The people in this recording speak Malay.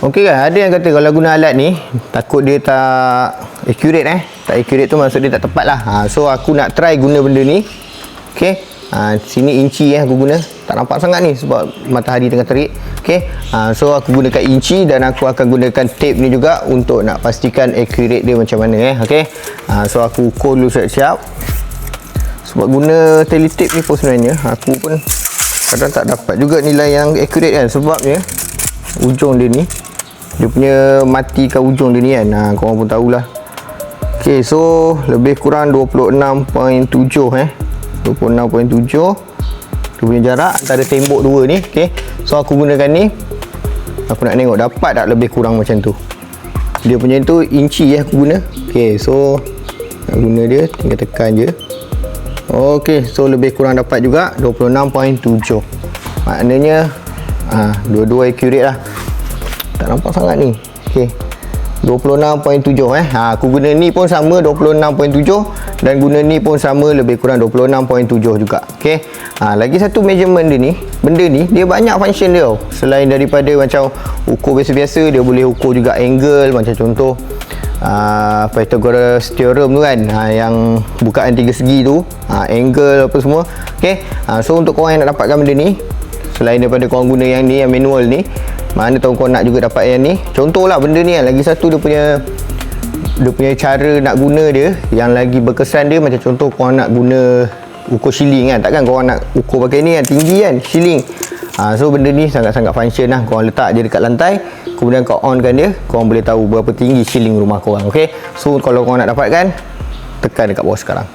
Okey kan, ada yang kata kalau guna alat ni takut dia tak accurate tak accurate tu maksud dia tak tepat lah. So aku nak try guna benda ni. Okey, sini inci aku guna, tak nampak sangat ni sebab matahari tengah terik. Okey, so aku gunakan inci dan aku akan gunakan tape ni juga untuk nak pastikan accurate dia macam mana. Okey, so aku ukur dulu siap-siap. Sebab guna teletape ni pun sebenarnya aku pun kadang tak dapat juga nilai yang accurate kan, sebabnya ujung dia ni, dia punya matikan ujung dia ni kan, korang pun tahulah. Ok, so lebih kurang 26.7 26.7 dia punya jarak antara tembok dua ni. Ok, so aku gunakan ni, aku nak tengok dapat tak lebih kurang macam tu. Dia punya tu inci aku guna. Ok, so nak guna dia, tinggal tekan je. Ok, so lebih kurang dapat juga 26.7. Maknanya dua-dua accurate lah. Tak nampak sangat ni. Ok, 26.7 aku guna ni pun sama 26.7 dan guna ni pun sama lebih kurang 26.7 juga. Ok, lagi satu measurement dia ni, benda ni dia banyak function dia tau. Selain daripada macam ukur biasa-biasa, dia boleh ukur juga angle. Macam contoh Pythagoras theorem tu kan, yang bukaan tiga segi tu, angle apa semua. Ok, so untuk korang yang nak dapatkan benda ni, selain daripada korang guna yang ni, yang manual ni, mana tahu kau nak juga dapat yang ni. Contohlah benda ni kan, lagi satu dia punya cara nak guna dia yang lagi berkesan dia. Macam contoh korang nak guna ukur shilling kan, takkan korang nak ukur pakai ni kan, tinggi kan shilling. So benda ni sangat-sangat function lah. Korang letak je dekat lantai, kemudian kau on kan dia, korang boleh tahu berapa tinggi shilling rumah korang. Ok, so kalau korang nak dapatkan, tekan dekat bawah sekarang.